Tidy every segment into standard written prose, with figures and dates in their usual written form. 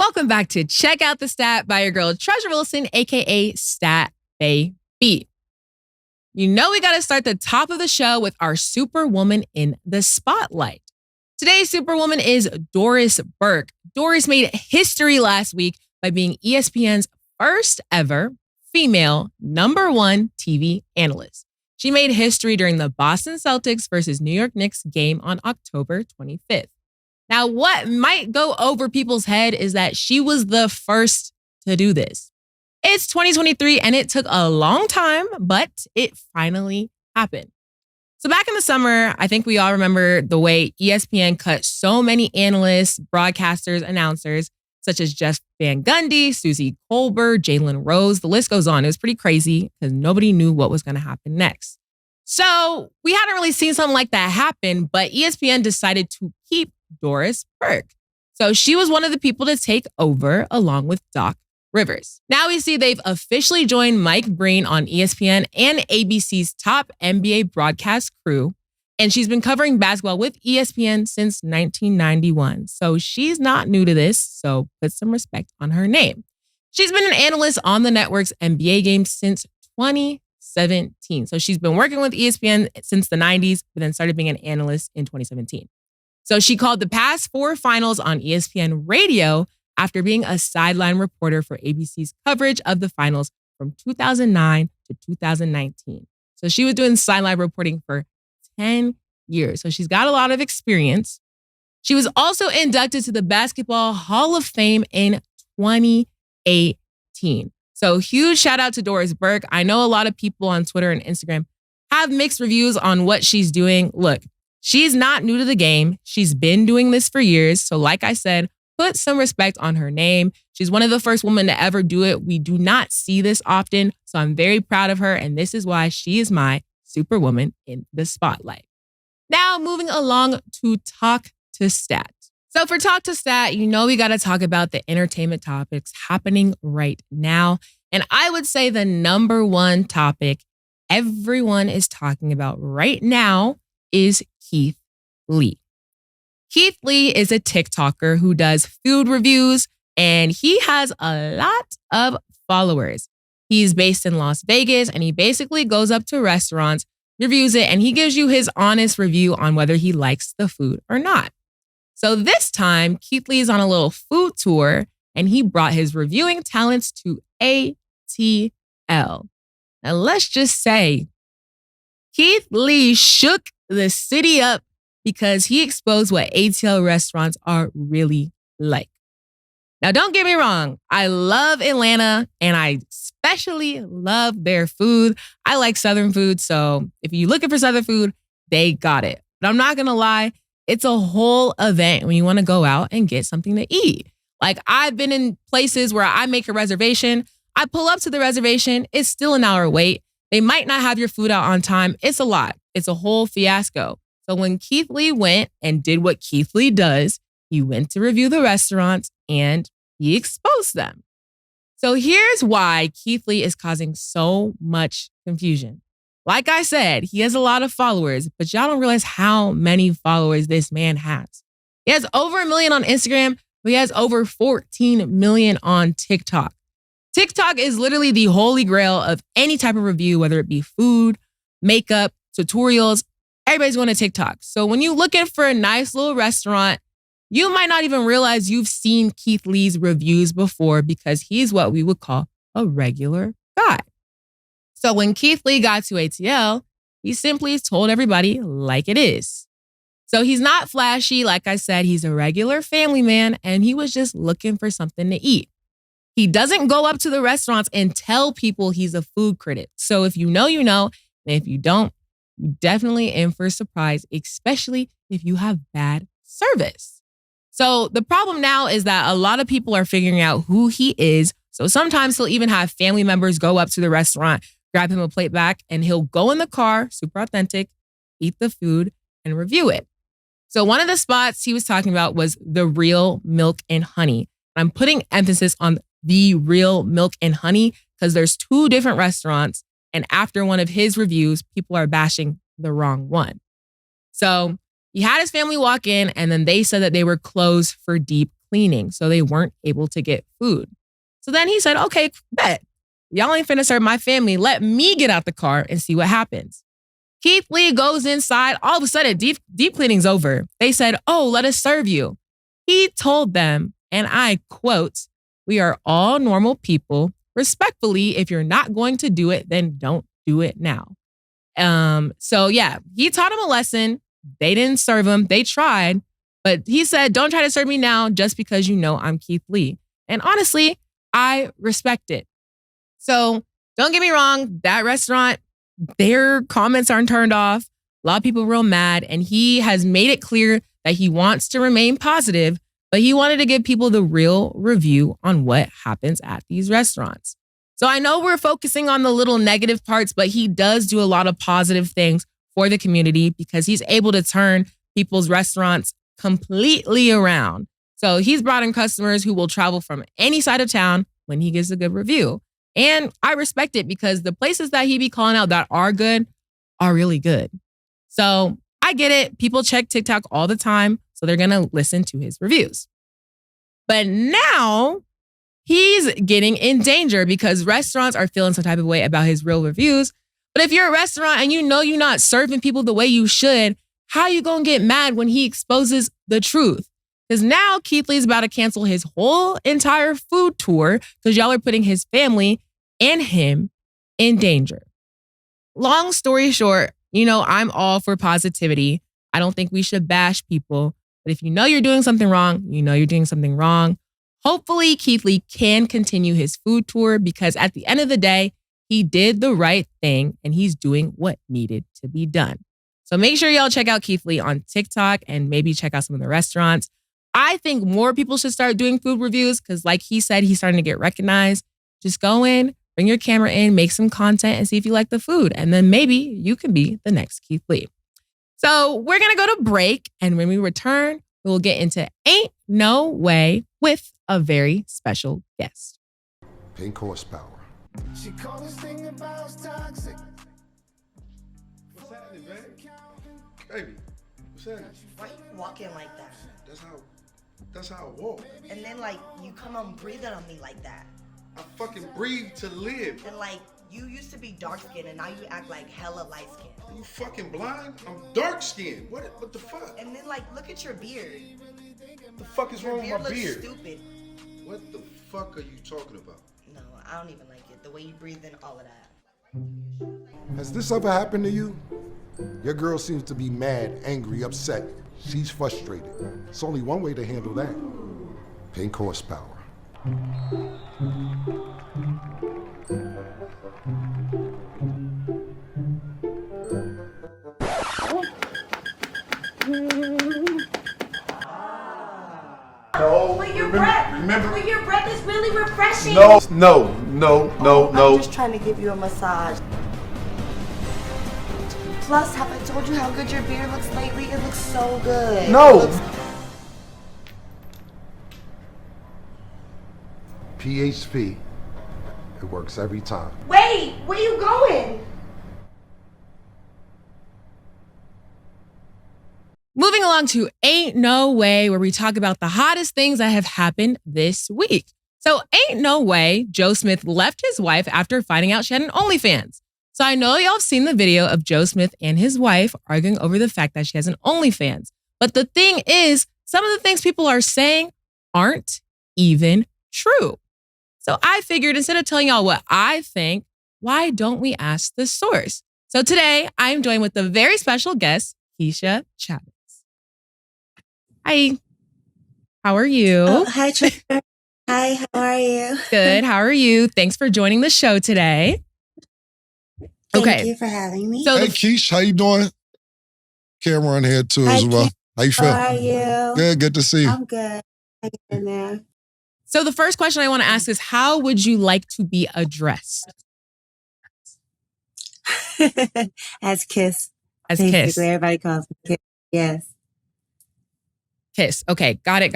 Welcome back to Check Out the Stat by your girl, Treasure Wilson, aka Stat Baby. You know we got to start the top of the show with our Superwoman in the spotlight. Today's Superwoman is Doris Burke. Doris made history last week by being ESPN's first ever female #1 TV analyst. She made history during the Boston Celtics versus New York Knicks game on October 25th. Now, what might go over people's head is that she was the first to do this. It's 2023 and it took a long time, but it finally happened. So back in the summer, I think we all remember the way ESPN cut so many analysts, broadcasters, announcers, such as Jeff Van Gundy, Susie Colbert, Jalen Rose. The list goes on. It was pretty crazy because nobody knew what was going to happen next. So we hadn't really seen something like that happen, but ESPN decided to keep Doris Burke. So she was one of the people to take over along with Doc Rivers. Now we see they've officially joined Mike Breen on ESPN and ABC's top NBA broadcast crew. And she's been covering basketball with ESPN since 1991. So she's not new to this, so put some respect on her name. She's been an analyst on the network's NBA games since 2017. So she's been working with ESPN since the 90s, but then started being an analyst in 2017. So she called the past 4 finals on ESPN radio after being a sideline reporter for ABC's coverage of the finals from 2009 to 2019. So she was doing sideline reporting for 10 years. So she's got a lot of experience. She was also inducted to the Basketball Hall of Fame in 2018. So huge shout out to Doris Burke. I know a lot of people on Twitter and Instagram have mixed reviews on what she's doing. Look, she's not new to the game. She's been doing this for years. So like I said, put some respect on her name. She's one of the first women to ever do it. We do not see this often. So I'm very proud of her. And this is why she is my Superwoman in the spotlight. Now moving along to Talk to Stat. So for Talk to Stat, you know we got to talk about the entertainment topics happening right now. And I would say the #1 topic everyone is talking about right now is Keith Lee. Keith Lee is a TikToker who does food reviews, and he has a lot of followers. He's based in Las Vegas, and he basically goes up to restaurants, reviews it, and he gives you his honest review on whether he likes the food or not. So this time, Keith Lee is on a little food tour, and he brought his reviewing talents to ATL. Now let's just say, Keith Lee shook the city up because he exposed what ATL restaurants are really like. Now, don't get me wrong. I love Atlanta and I especially love their food. I like Southern food. So if you're looking for Southern food, they got it. But I'm not going to lie. It's a whole event when you want to go out and get something to eat. Like I've been in places where I make a reservation. I pull up to the reservation. It's still an hour wait. They might not have your food out on time. It's a lot. It's a whole fiasco. So when Keith Lee went and did what Keith Lee does, he went to review the restaurants and he exposed them. So here's why Keith Lee is causing so much confusion. Like I said, he has a lot of followers, but y'all don't realize how many followers this man has. He has over 1 million on Instagram, but he has over 14 million on TikTok. TikTok is literally the holy grail of any type of review, whether it be food, makeup, tutorials. Everybody's going to TikTok. So when you're looking for a nice little restaurant, you might not even realize you've seen Keith Lee's reviews before because he's what we would call a regular guy. So when Keith Lee got to ATL, he simply told everybody like it is. So he's not flashy. Like I said, he's a regular family man and he was just looking for something to eat. He doesn't go up to the restaurants and tell people he's a food critic. So if you know, you know. And if you don't, you're definitely in for a surprise, especially if you have bad service. So the problem now is that a lot of people are figuring out who he is. So sometimes he'll even have family members go up to the restaurant, grab him a plate back, and he'll go in the car, super authentic, eat the food, and review it. So one of the spots he was talking about was the Real Milk and Honey. I'm putting emphasis on the Real Milk and Honey because there's 2 different restaurants. And after one of his reviews, people are bashing the wrong one. So he had his family walk in and then they said that they were closed for deep cleaning, so they weren't able to get food. So then he said, okay, bet. Y'all ain't finna serve my family. Let me get out the car and see what happens. Keith Lee goes inside. All of a sudden, deep cleaning's over. They said, oh, let us serve you. He told them, and I quote, "We are all normal people. Respectfully, if you're not going to do it, then don't do it now." So yeah, he taught him a lesson. They didn't serve him. They tried, but he said, don't try to serve me now just because you know I'm Keith Lee. And honestly, I respect it. So don't get me wrong, that restaurant, their comments aren't turned off. A lot of people real mad, and he has made it clear that he wants to remain positive, but he wanted to give people the real review on what happens at these restaurants. So I know we're focusing on the little negative parts, but he does do a lot of positive things for the community because he's able to turn people's restaurants completely around. So he's brought in customers who will travel from any side of town when he gives a good review. And I respect it because the places that he be calling out that are good are really good. So I get it. People check TikTok all the time, so they're going to listen to his reviews. But now he's getting in danger because restaurants are feeling some type of way about his real reviews. But if you're a restaurant and you know you're not serving people the way you should, how you going to get mad when he exposes the truth? Because now Keith Lee's about to cancel his whole entire food tour because y'all are putting his family and him in danger. Long story short, I'm all for positivity. I don't think we should bash people. But if you know you're doing something wrong, you know you're doing something wrong. Hopefully, Keith Lee can continue his food tour because at the end of the day, he did the right thing and he's doing what needed to be done. So make sure y'all check out Keith Lee on TikTok and maybe check out some of the restaurants. I think more people should start doing food reviews because like he said, he's starting to get recognized. Just go in, bring your camera in, make some content and see if you like the food. And then maybe you can be the next Keith Lee. So we're going to go to break. And when we return, we'll get into Ain't No Way with a very special guest. Pink horsepower. She called this thing about toxic. What's happening, baby? Baby, what's happening? Why you walking like that? That's how I walk. And then you come on breathing on me like that. I fucking breathe to live. And you used to be dark skinned and now you act like hella light skinned. Are you fucking blind? I'm dark skinned. What the fuck? And then look at your beard. What the fuck is wrong with my looks beard? Stupid. What the fuck are you talking about? No, I don't even like it. The way you breathe in all of that. Has this ever happened to you? Your girl seems to be mad, angry, upset. She's frustrated. It's only one way to handle that. Pink horsepower. But your breath is really refreshing. No. I'm just trying to give you a massage. Plus, have I told you how good your beard looks lately? It looks so good. No. PHP. It works every time. Wait, where you going? Moving along to Ain't No Way, where we talk about the hottest things that have happened this week. So Ain't No Way, Joe Smith left his wife after finding out she had an OnlyFans. So I know y'all have seen the video of Joe Smith and his wife arguing over the fact that she has an OnlyFans. But the thing is, some of the things people are saying aren't even true. So I figured instead of telling y'all what I think, why don't we ask the source? So today I'm joined with a very special guest, Kisha Chavis. Hi. How are you? Oh, hi, Trevor. Hi, how are you? Good. How are you? Thanks for joining the show today. Thank you for having me. So Hey, Keish, how you doing? CAMRON here too Hi, as well. Keish. How you feel? How are you? Good to see you. I'm good. How you doing there? So the first question I want to ask is, how would you like to be addressed? As Kiss. As Basically, Kiss. everybody calls me Kiss. Yes. Kiss. Okay. Got it.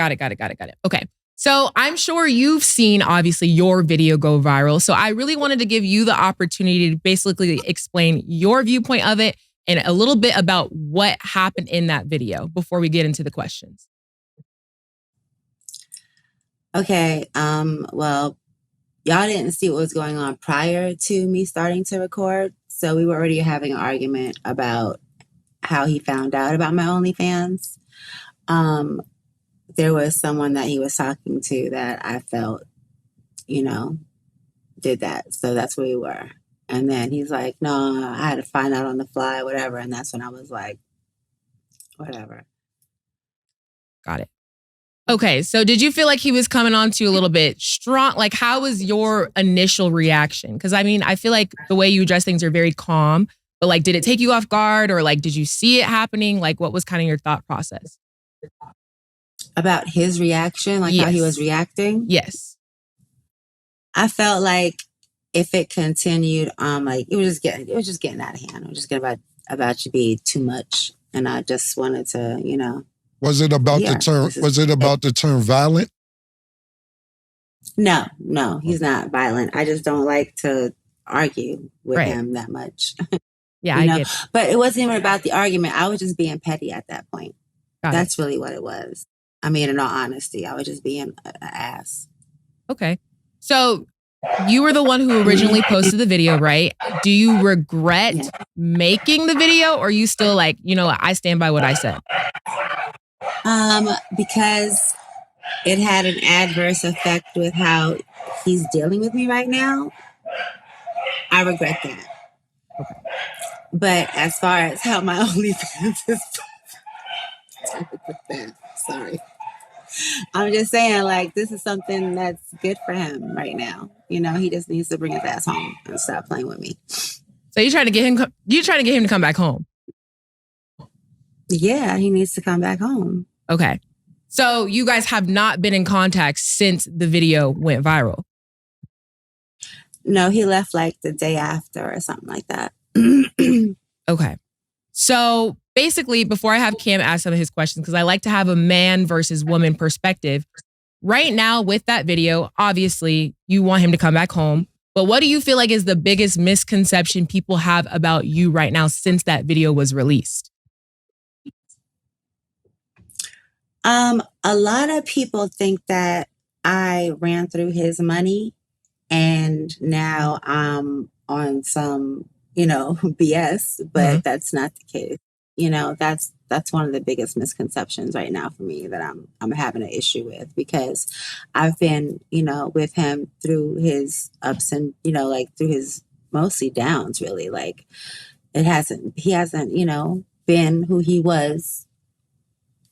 Okay. So I'm sure you've seen, obviously, your video go viral. So I really wanted to give you the opportunity to basically explain your viewpoint of it and a little bit about what happened in that video before we get into the questions. Okay. Well, y'all didn't see what was going on prior to me starting to record. So we were already having an argument about how he found out about my OnlyFans. There was someone that he was talking to that I felt, did that. So that's where we were. And then he's like, no, I had to find out on the fly, whatever. And that's when I was like, whatever. Got it. Okay, so did you feel like he was coming on to you a little bit strong? Like, how was your initial reaction? Because I mean, I feel like the way you address things are very calm, but like, did it take you off guard, or like, did you see it happening? Like, what was kind of your thought process? About his reaction, like how he was reacting? Yes. I felt like if it continued, like it was just getting out of hand. It was just getting about to be too much. And I just wanted to, Was it about the term? Was it about the term violent? No, he's not violent. I just don't like to argue with him that much. Yeah, I get it. But it wasn't even about the argument. I was just being petty at that point. That's really what it was. I mean, in all honesty, I was just being an ass. Okay. So you were the one who originally posted the video, right? Do you regret making the video, or are you still like, I stand by what I said? Because it had an adverse effect with how he's dealing with me right now. I regret that. Okay. But as far as how my OnlyFans is, sorry. I'm just saying, like, this is something that's good for him right now. He just needs to bring his ass home and stop playing with me. So you trying to get him to come back home? Yeah, he needs to come back home. Okay. So you guys have not been in contact since the video went viral? No, he left like the day after or something like that. Okay. So basically, before I have Cam ask some of his questions, because I like to have a man versus woman perspective. Right now with that video, obviously you want him to come back home. But what do you feel like is the biggest misconception people have about you right now since that video was released? A lot of people think that I ran through his money and now I'm on some, BS, but that's not the case. That's one of the biggest misconceptions right now for me that I'm having an issue with, because I've been, with him through his ups and, like through his mostly downs, really. Like he hasn't, been who he was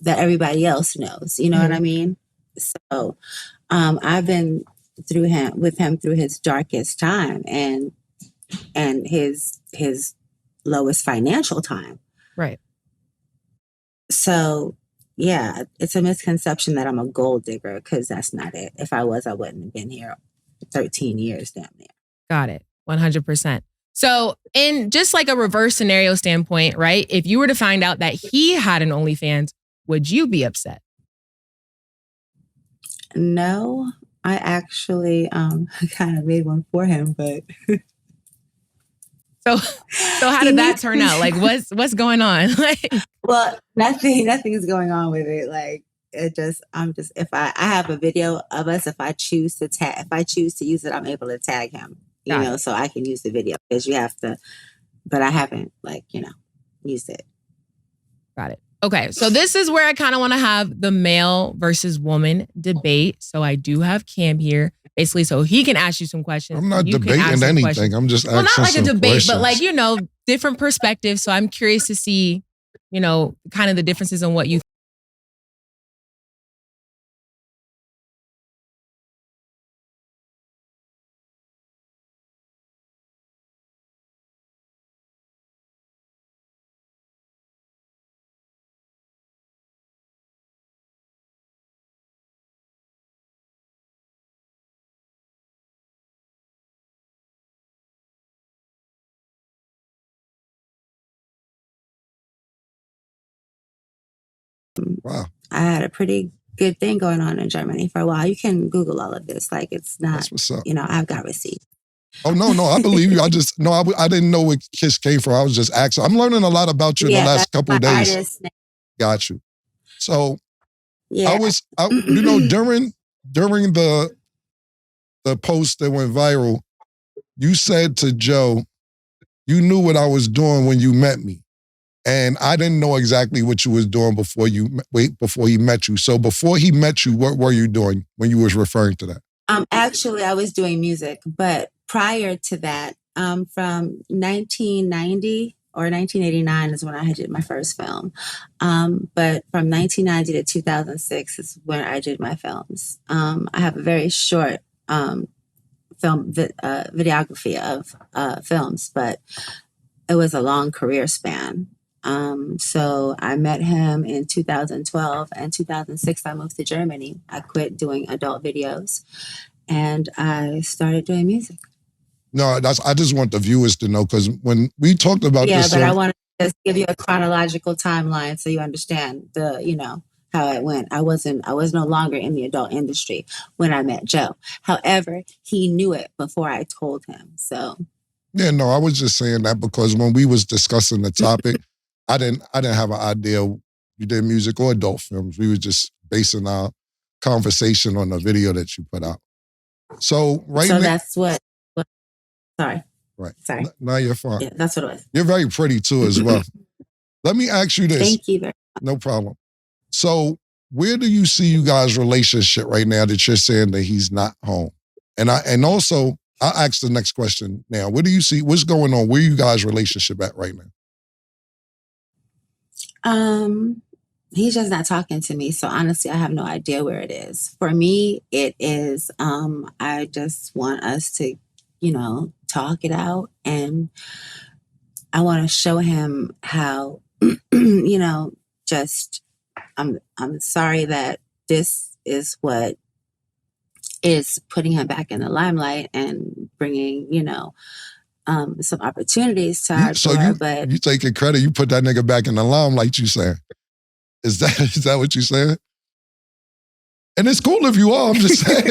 that everybody else knows. You know what I mean? So I've been with him through his darkest time and his lowest financial time. Right. So yeah, it's a misconception that I'm a gold digger, because that's not it. If I was, I wouldn't have been here 13 years down there. Got it. 100%. So in just like a reverse scenario standpoint, right? If you were to find out that he had an OnlyFans, would you be upset? No, I actually kind of made one for him, but So how did that turn out? Like, what's going on? Well, nothing's going on with it. Like, if I have a video of us, if I choose to use it, I'm able to tag him, so I can use the video, because you have to, but I haven't used it. Got it. Okay. So this is where I kind of want to have the male versus woman debate. So I do have Cam here, basically, so he can ask you some questions. I'm not debating anything. Questions. I'm just asking not like some a debate, questions. but like, different perspectives. So I'm curious to see, kind of the differences in what you. Wow. I had a pretty good thing going on in Germany for a while. You can Google all of this. Like, it's not, That's what's up. I've got receipts. Oh, no, I believe you. I didn't know where Kish came from. I was just asking. I'm learning a lot about you in the last couple of days. Got you. So I was, during during the post that went viral, you said to Joe, you knew what I was doing when you met me. And I didn't know exactly what you was doing before he met you. So before he met you, what were you doing when you was referring to that? Actually, I was doing music, but prior to that, from 1990 or 1989 is when I did my first film. But from 1990 to 2006 is when I did my films. I have a very short videography of films, but it was a long career span. So I met him in 2012, and 2006 I moved to Germany. I quit doing adult videos and I started doing music. No, I just want the viewers to know, because when we talked about this. Yeah, but I want to just give you a chronological timeline so you understand how it went. I was no longer in the adult industry when I met Joe. However, he knew it before I told him. So yeah, no, I was just saying that because when we was discussing the topic, I didn't have an idea you did music or adult films. We were just basing our conversation on the video that you put out. So that's what. Sorry. Right. Sorry. No, you're fine. Yeah, that's what it was. You're very pretty too as well. Let me ask you this. Thank you very much. No problem. So where do you see you guys' relationship right now that you're saying that he's not home? And also, I'll ask the next question now. Where do you see, what's going on? Where you guys' relationship at right now? He's just not talking to me. So honestly, I have no idea where it is. For me, it is, I just want us to, talk it out. And I want to show him how, I'm sorry that this is what is putting him back in the limelight and bringing, some opportunities to our door. But you taking credit, you put that nigga back in the limelight, you saying. Is that what you saying? And it's cool if you are, I'm just saying.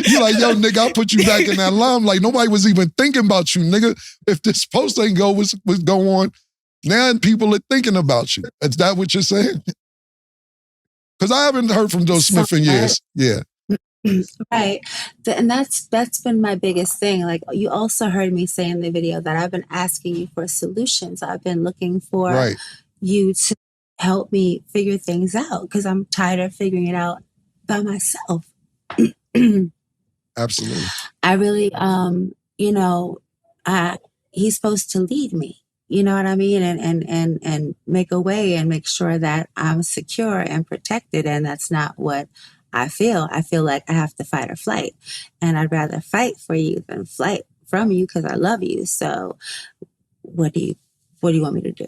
You're like, yo, nigga, I put you back in that limelight. Nobody was even thinking about you, nigga. If this post ain't was go on, now people are thinking about you. Is that what you're saying? Because I haven't heard from Joe Smith in years. Yeah. Right. And that's been my biggest thing. Like, you also heard me say in the video that I've been asking you for solutions. I've been looking for you to help me figure things out because I'm tired of figuring it out by myself. Absolutely. I really, he's supposed to lead me. You know what I mean? And make a way and make sure that I'm secure and protected. And that's not what I feel. I feel like I have to fight or flight. And I'd rather fight for you than flight from you because I love you. So what do you want me to do?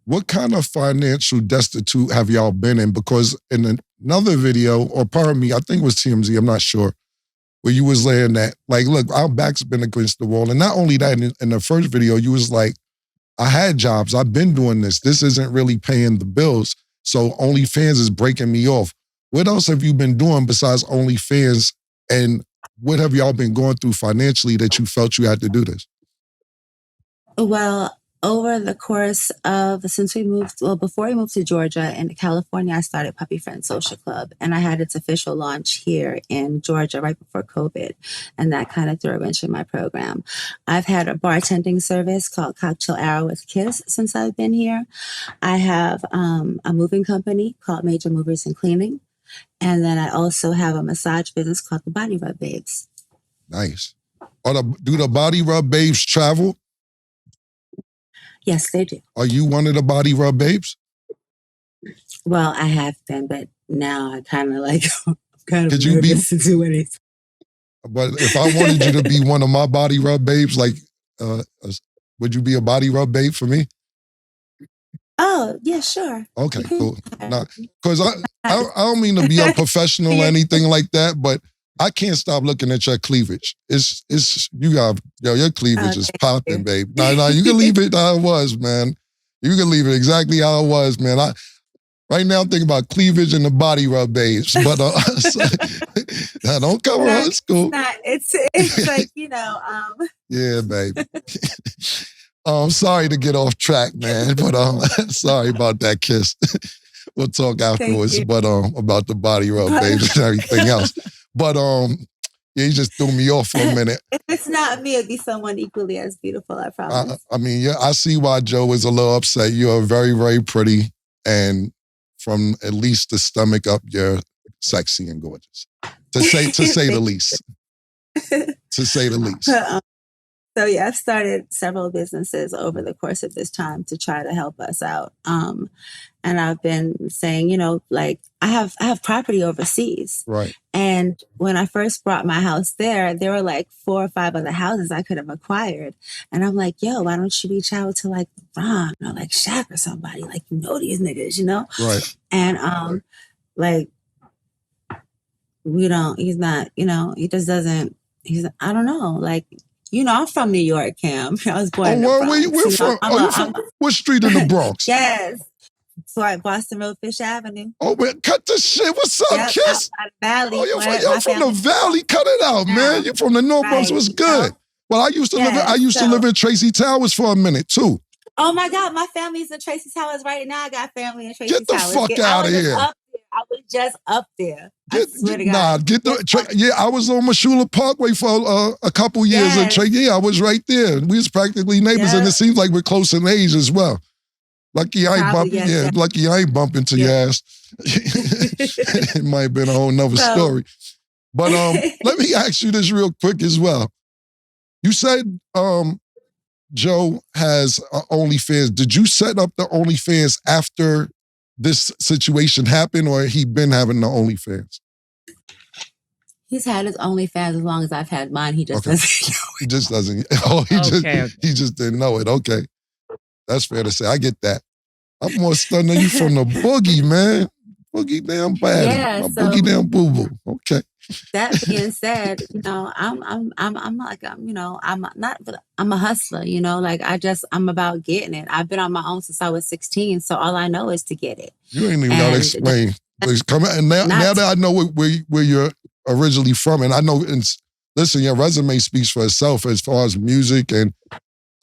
What kind of financial destitute have y'all been in? Because in another video, or pardon me, I think it was TMZ, I'm not sure, where you was laying that, like, look, our back's been against the wall. And not only that, in the first video, you was like, I had jobs, I've been doing this. This isn't really paying the bills. So OnlyFans is breaking me off. What else have you been doing besides OnlyFans? And what have y'all been going through financially that you felt you had to do this? Well, over the course of, before we moved to Georgia and California, I started Puppy Friend Social Club, and I had its official launch here in Georgia right before COVID, and that kind of threw a wrench in my program. I've had a bartending service called Cocktail Hour with Kiss since I've been here. I have a moving company called Major Movers and Cleaning, and then I also have a massage business called the Body Rub Babes. Nice. Do the Body Rub Babes travel? Yes, they do. Are you one of the Body Rub Babes? Well, I have been, but now I kind of like, I'm kind of nervous to do anything. But if I wanted you to be one of my Body Rub Babes, like, would you be a Body Rub Babe for me? Oh, yeah, sure. Okay, cool. Because I don't mean to be unprofessional or anything like that, but I can't stop looking at your cleavage. Your cleavage is popping, babe. No, you can leave it how it was, man. You can leave it exactly how it was, man. Right now I'm thinking about cleavage and the Body Rub Babes, but don't cover her. It's cool. It's like, Yeah, babe. I'm sorry to get off track, man, but sorry about that kiss. We'll talk Thank afterwards, you. but about the body rub, babes, and everything else. But yeah, you just threw me off for a minute. If it's not me, it'd be someone equally as beautiful, I promise. I mean, yeah, I see why Joe is a little upset. You are very, very pretty, and from at least the stomach up, you're sexy and gorgeous. To say the least. To say the least. So yeah, I've started several businesses over the course of this time to try to help us out. And I've been saying, you know, like I have property overseas. Right. And when I first brought my house there were like 4 or 5 other houses I could have acquired. And I'm like, yo, why don't you reach out to like Ron or like Shaq or somebody? Like, you know these niggas, you know? Right. And like he's not, you know, he just doesn't, I don't know, like, you know, I'm from New York, Cam. I was born in the Bronx. Where you from? You from what street in the Bronx? Yes. So at Boston Road, Fish Avenue. Oh, man, cut the shit. What's up, Yep, Kiss? outside the Valley. Oh, you're from the Valley. Cut it out, man. You're from the North Bronx. What's good? Well, I used to live in Tracy Towers for a minute, too. Oh, my God. My family's in Tracy Towers right now. I got family in Tracy Towers. Get the fuck out of here. I was just up there. I swear to God. I was on Mashula Parkway for a couple years. Yes. I was right there. We was practically neighbors, and it seems like we're close in age as well. Lucky I ain't bumping into your ass. It might have been a whole nother story. But let me ask you this real quick as well. You said Joe has OnlyFans. Did you set up the OnlyFans after this situation happened, or he been having the OnlyFans? He's had his OnlyFans as long as I've had mine. He just doesn't know it. He just doesn't. Oh, he just didn't know it. Okay. That's fair to say. I get that. I'm more stunned than you from the boogie, man. Boogie damn bad. Yeah, boogie damn boo-boo. Okay. That being said, you know, I'm a hustler, you know, like I'm about getting it. I've been on my own since I was 16, so all I know is to get it. You ain't even gotta explain. Please come and now that I know where you're originally from, and I know, listen, your resume speaks for itself as far as music and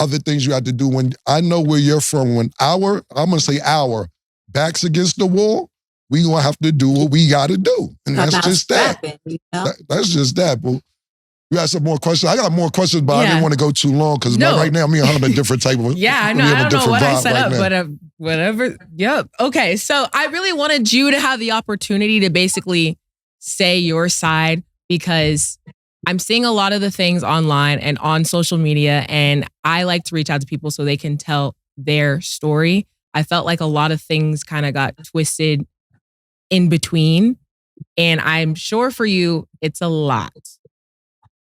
other things you had to do. When I know where you're from, when our backs against the wall, we gonna have to do what we gotta do. And that's just that. You know? That's just that, boo. You have some more questions? I got more questions, but I didn't want to go too long because right now me and her have a different type of I know. I don't know what I set up, but whatever. Yep. Okay, so I really wanted you to have the opportunity to basically say your side, because I'm seeing a lot of the things online and on social media, and I like to reach out to people so they can tell their story. I felt like a lot of things kind of got twisted in between, and I'm sure for you, it's a lot.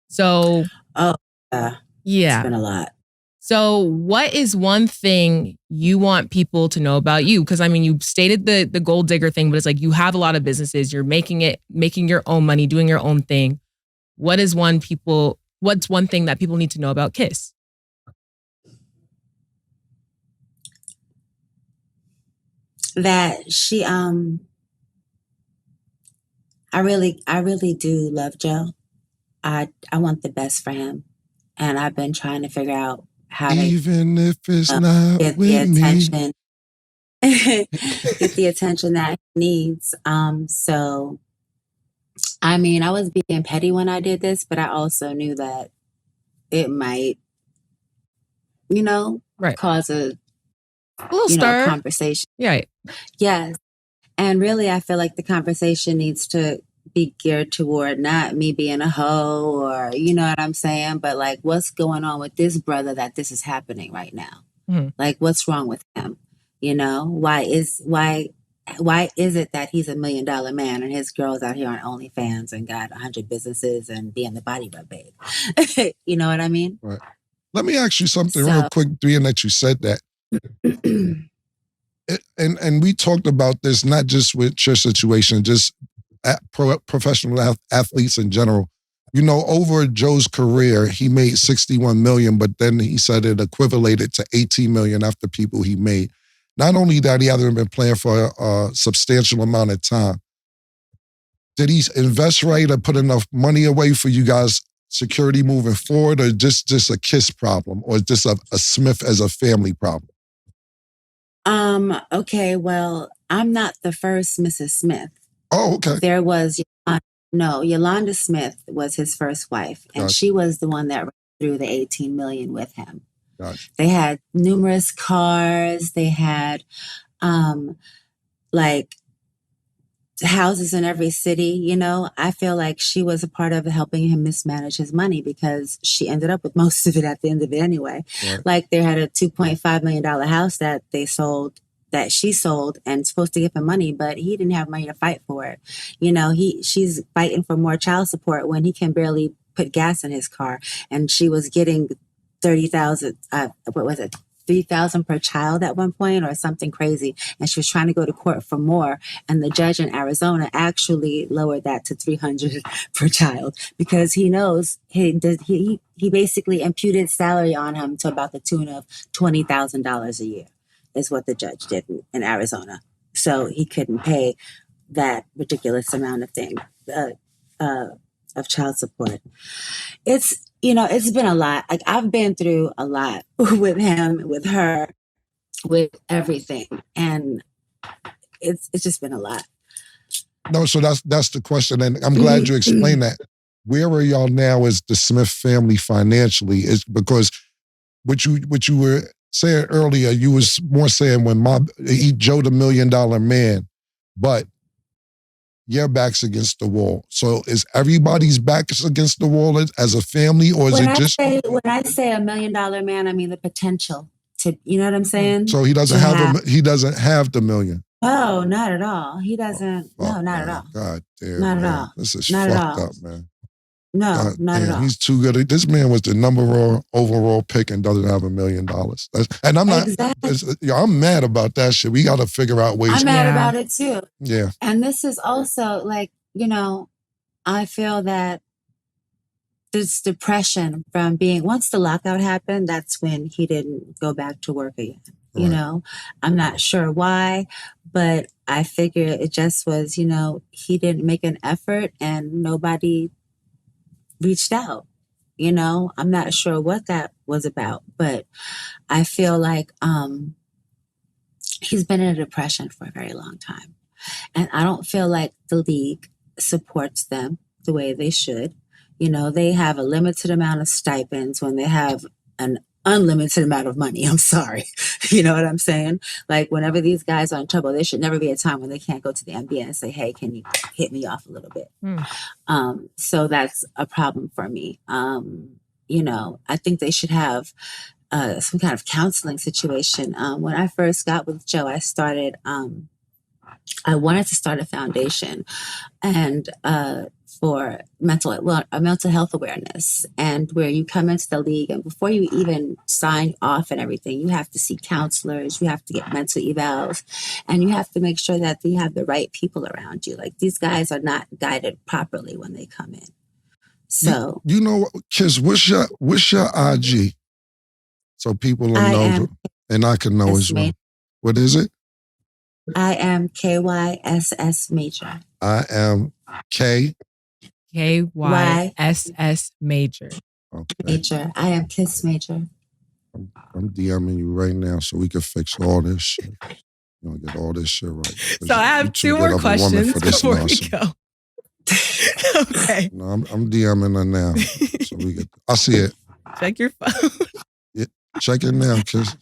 So, yeah, it's been a lot. So what is one thing you want people to know about you? Because I mean, you stated the gold digger thing, but it's like you have a lot of businesses, you're making your own money, doing your own thing. What's one thing that people need to know about Kiss? That she, I really do love Joe. I want the best for him. And I've been trying to figure out how to even if it's not get with the attention. Get the attention that he needs. So I mean, I was being petty when I did this, but I also knew that it might, you know, cause a little stir conversation. Right. Yes. And really, I feel like the conversation needs to be geared toward not me being a hoe or, you know what I'm saying? But like, what's going on with this brother that this is happening right now? Mm-hmm. Like, what's wrong with him? You know, why is it that he's $1 million man and his girl's out here on OnlyFans and got 100 businesses and being the body rub babe? You know what I mean? Right. Let me ask you something real quick, being that you said that. And we talked about this, not just with your situation, just professional athletes in general. You know, over Joe's career, he made 61 million, but then he said it equivalated to 18 million after people he made. Not only that, he hasn't been playing for a substantial amount of time. Did he invest right or put enough money away for you guys' security moving forward, or just a Kiss problem, or just a Smith as a family problem? Okay, well, I'm not the first Mrs. Smith. Oh, okay. There was, Yolanda Smith was his first wife, and Gotcha. she was the one that ran through the 18 million with him. Gotcha. They had numerous cars. They had like houses in every city. I feel like she was a part of helping him mismanage his money because she ended up with most of it at the end of it anyway. Right. Like they had a $2.5 million house that she sold and supposed to give him money, but he didn't have money to fight for it. She's fighting for more child support when he can barely put gas in his car, and she was getting 30,000. What was it? 3,000 per child at one point or something crazy. And she was trying to go to court for more. And the judge in Arizona actually lowered that to 300 per child because he knows he basically imputed salary on him to about the tune of $20,000 a year is what the judge did in Arizona. So he couldn't pay that ridiculous amount of of child support. It's been a lot. Like I've been through a lot with him, with her, with everything. And it's just been a lot. No, so that's the question. And I'm glad you explained that. Where are y'all now as the Smith family financially? Is because what you were saying earlier, you was more saying when Joe the $1 million man, but your back's against the wall. So is everybody's back against the wall as a family, or is when it just... When I say $1 million man, I mean the potential to, you know what I'm saying? So he doesn't have the million. No, not at all. He doesn't. No, not at all. God damn. Not man. at all. This is not fucked up, man. No, God not damn, at all. He's too good. This man was the number overall pick and doesn't have $1 million. And I'm not, exactly. I'm mad about that shit. We got to figure out ways. I'm mad about it too. Yeah. And this is also like, I feel that this depression from once the lockout happened, that's when he didn't go back to work again. Right. I'm not sure why, but I figure it just was, he didn't make an effort and nobody reached out. I'm not sure what that was about, but I feel like he's been in a depression for a very long time. And I don't feel like the league supports them the way they should. They have a limited amount of stipends when they have an unlimited amount of money. I'm sorry. You know what I'm saying? Like whenever these guys are in trouble, there should never be a time when they can't go to the NBA and say, hey, can you hit me off a little bit? So that's a problem for me. I think they should have some kind of counseling situation. When I first got with Joe, I wanted to start a foundation and for mental health awareness, and where you come into the league and before you even sign off and everything, you have to see counselors, you have to get mental evals, and you have to make sure that you have the right people around you. Like these guys are not guided properly when they come in. So Kiss, what's your IG? So people will know, and I can know as well. What is it? I am KYSS Major. I am KYSS Major. Okay. Major. I am Kiss Major. I'm DMing you right now so we can fix all this shit. Get all this shit right. So I have two more questions before we go. Okay. No, I'm DMing her now. So I see it. Check your phone. Yeah, check it now, Kiss.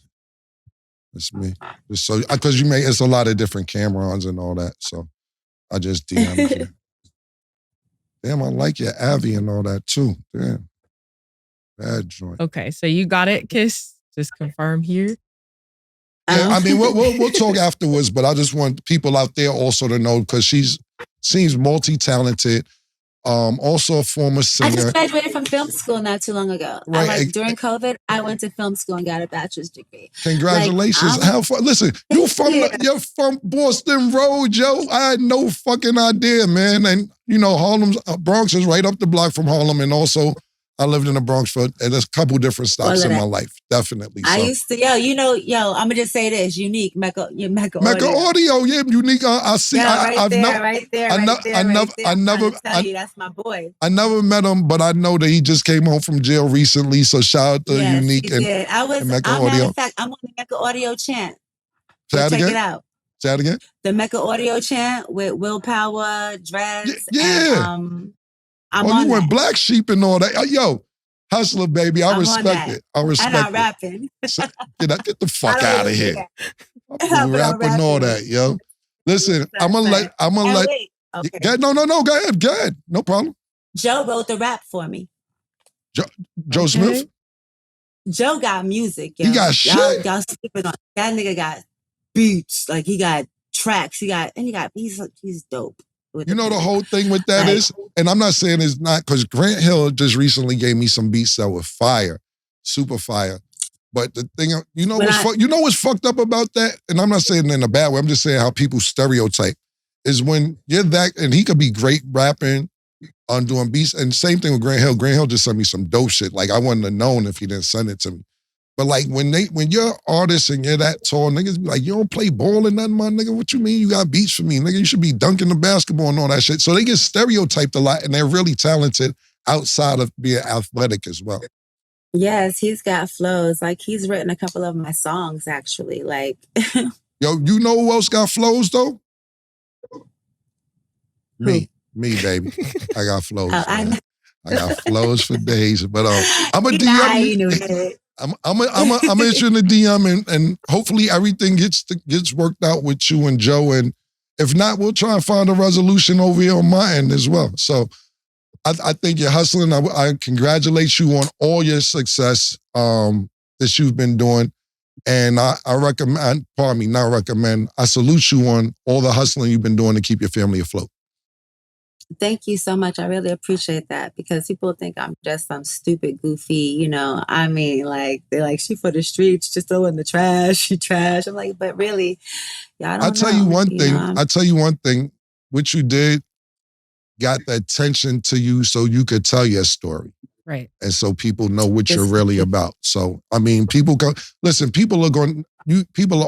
It's me. Just so, because it's a lot of different CAMRONs and all that. So I just DM'd you. Damn, I like your Avi and all that too. Damn. Bad joint. Okay, so you got it, Kiss? Just confirm here. Yeah, I mean, we'll talk afterwards, but I just want people out there also to know because she seems multi-talented. Also a former singer. I just graduated from film school not too long ago. Right. During COVID, I went to film school and got a bachelor's degree. Congratulations. How fun. Listen, you're from Boston Road, Joe. I had no fucking idea, man. And, Harlem's, Bronx is right up the block from Harlem. And also, I lived in the Bronx and there's a couple different stops in my life. Definitely. I used to, I'm going to just say this, Unique, Mecca Audio. Mecca Audio, yeah, Unique. I see. Right there. I never tell you, that's my boy. I never met him, but I know that he just came home from jail recently. So shout out to Unique and Mecca Audio. In fact, I'm on the Mecca Audio chant. Say that check again? it out. Chat again? The Mecca Audio Chant with Willpower, Dress, Yeah. and I'm Oh, on you went that. Black Sheep and all that. Yo, hustler, baby. I I'm on respect that. it. I respect And I'm it. rapping. So, get the fuck I don't out of even do here. that. I'm But I'm rapping all rapping. that, yo. Listen, I'm And gonna let. wait. Okay. No, go ahead. No problem. Joe wrote the rap for me. Joe Smith? Joe got music, yo. He got shit. Y'all sleeping on that nigga got beats. Like he got tracks. He's dope. You know the whole thing with that is, and I'm not saying it's not, because Grant Hill just recently gave me some beats that were fire, super fire. But the thing, you know what's fucked up about that? And I'm not saying it in a bad way, I'm just saying how people stereotype, is when you're that, and he could be great rapping, on doing beats, and same thing with Grant Hill. Grant Hill just sent me some dope shit. Like I wouldn't have known if he didn't send it to me. But like when you're artists and you're that tall, niggas be like, you don't play ball or nothing, my nigga. What you mean you got beats for me? Nigga, you should be dunking the basketball and all that shit. So they get stereotyped a lot, and they're really talented outside of being athletic as well. Yes, he's got flows. Like he's written a couple of my songs actually. Like Yo, you know who else got flows though? Me, baby. I got flows. I got flows for days. But I'm a DM you. I'm gonna hit you in the DM, and hopefully everything gets worked out with you and Joe. And if not, we'll try and find a resolution over here on my end as well. So I think you're hustling. I congratulate you on all your success that you've been doing. And I salute you on all the hustling you've been doing to keep your family afloat. Thank you so much. I really appreciate that, because people think I'm just some stupid, goofy, you know. I mean, like, they're like, she for the streets, just throw in the trash, she trash. I'm like, but really, y'all don't know. I'll tell you one thing. What you did got the attention to you so you could tell your story. Right. And so people know what you're really about. So, I mean, people are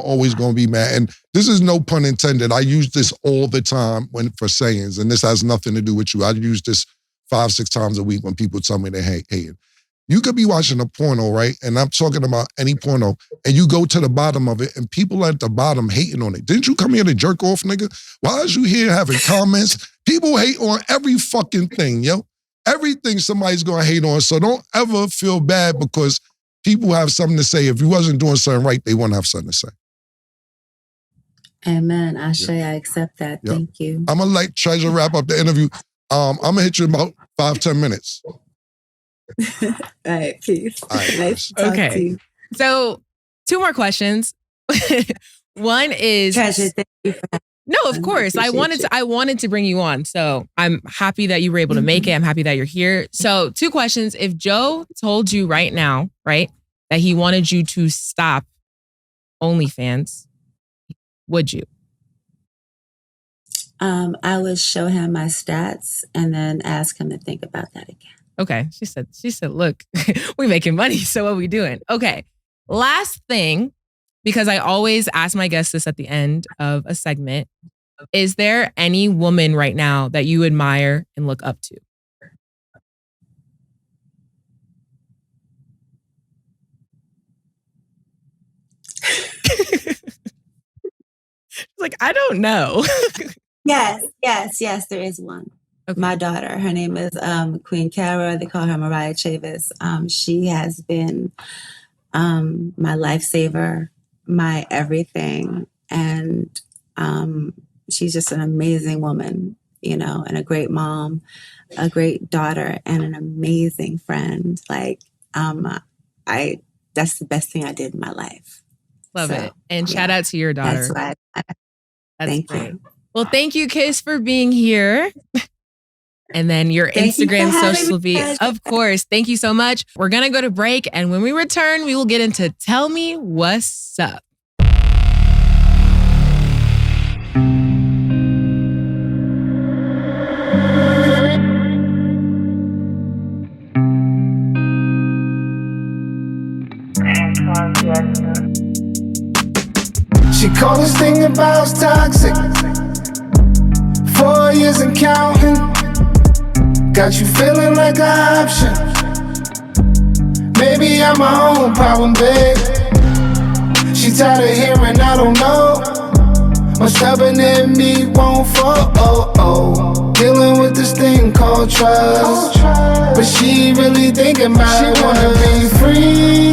always going to be mad. And this is no pun intended. I use this all the time for sayings, and this has nothing to do with you. I use this 5-6 times a week when people tell me they're hating. You could be watching a porno, right? And I'm talking about any porno, and you go to the bottom of it, and people at the bottom hating on it. Didn't you come here to jerk off, nigga? Why is you here having comments? People hate on every fucking thing, yo. Everything somebody's going to hate on. So don't ever feel bad because people have something to say. If you wasn't doing something right, they wouldn't have something to say. Amen. Ashe, I accept that. Yep. Thank you. I'm going to let Treasure wrap up the interview. I'm going to hit you in about 5-10 minutes. All right, peace. All right, nice to talk to you. So 2 more questions. One is... Treasure, thank you for that. No, of course. I wanted to bring you on. So I'm happy that you were able to make it. I'm happy that you're here. So 2 questions. If Joe told you right now, right, that he wanted you to stop OnlyFans, would you? I would show him my stats and then ask him to think about that again. Okay. She said, look, we making money. So what are we doing? Okay. Last thing, because I always ask my guests this at the end of a segment. Is there any woman right now that you admire and look up to? Like, I don't know. Yes, there is one. Okay. My daughter, her name is Queen Cara. They call her Mariah Chavis. She has been my lifesaver, my everything. And she's just an amazing woman, you know, and a great mom, a great daughter, and an amazing friend. Like, that's the best thing I did in my life. Love it. And shout out to your daughter. That's why. Thank you. Well, thank you, Kiss, for being here. And then your Instagram, social media. Of course. Thank you so much. We're going to go to break. And when we return, we will get into Tell Me What's Up. She called this thing about toxic. 4 years and counting. Got you feeling like an option. Maybe I'm my own problem, babe. She tired of hearing I don't know. My stubborn in me won't fall. Dealing with this thing called trust. But she really thinking about it. She wanna be free.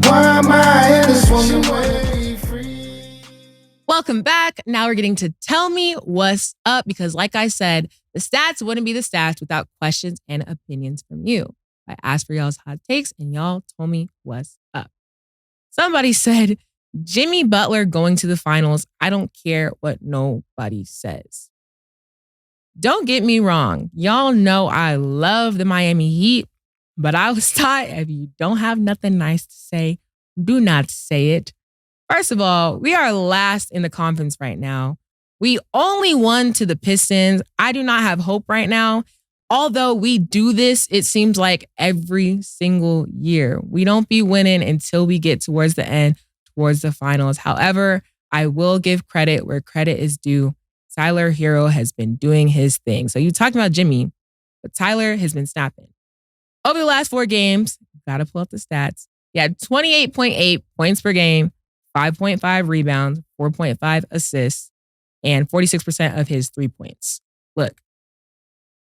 Why am I in this woman? She wanna be free. Welcome back. Now we're getting to Tell Me What's Up, because like I said, the stats wouldn't be the stats without questions and opinions from you. I asked for y'all's hot takes and y'all told me what's up. Somebody said, Jimmy Butler going to the finals. I don't care what nobody says. Don't get me wrong. Y'all know I love the Miami Heat, but I was taught if you don't have nothing nice to say, do not say it. First of all, we are last in the conference right now. We only won to the Pistons. I do not have hope right now. Although we do this, it seems like every single year. We don't be winning until we get towards the end, towards the finals. However, I will give credit where credit is due. Tyler Hero has been doing his thing. So you talked about Jimmy, but Tyler has been snapping. Over the last 4 games, gotta pull up the stats. He had 28.8 points per game, 5.5 rebounds, 4.5 assists, and 46% of his 3 points. Look,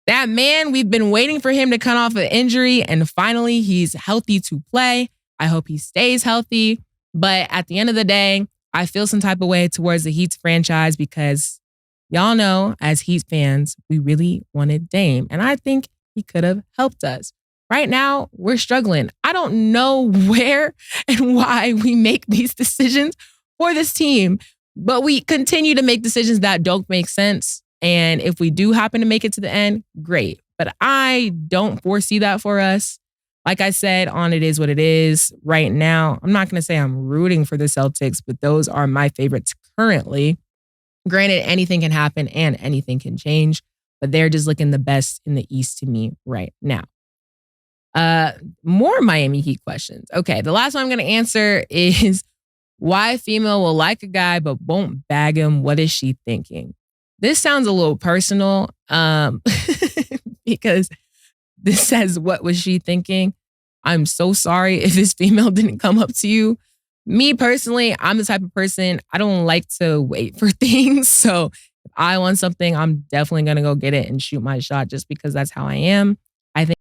that man, we've been waiting for him to come off an injury, and finally he's healthy to play. I hope he stays healthy. But at the end of the day, I feel some type of way towards the Heat's franchise because y'all know, as Heat fans, we really wanted Dame. And I think he could have helped us. Right now, we're struggling. I don't know where and why we make these decisions for this team, but we continue to make decisions that don't make sense. And if we do happen to make it to the end, great. But I don't foresee that for us. Like I said, on It Is What It Is right now, I'm not going to say I'm rooting for the Celtics, but those are my favorites currently. Granted, anything can happen and anything can change, but they're just looking the best in the East to me right now. More Miami Heat questions. Okay, the last one I'm going to answer is why a female will like a guy but won't bag him. What is she thinking? This sounds a little personal because this says, what was she thinking? I'm so sorry if this female didn't come up to you. Me personally, I'm the type of person, I don't like to wait for things. So if I want something, I'm definitely going to go get it and shoot my shot just because that's how I am. I think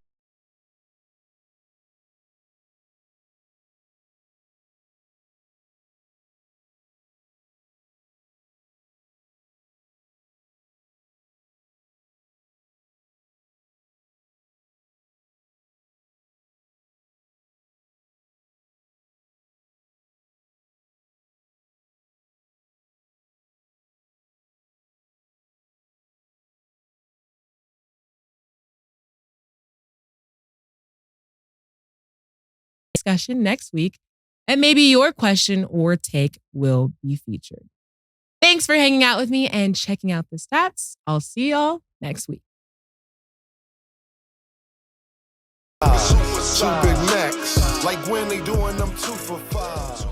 discussion next week, and maybe your question or take will be featured. Thanks for hanging out with me and checking out the stats. I'll see y'all next week. Super next, like when they doing them 2 for 5.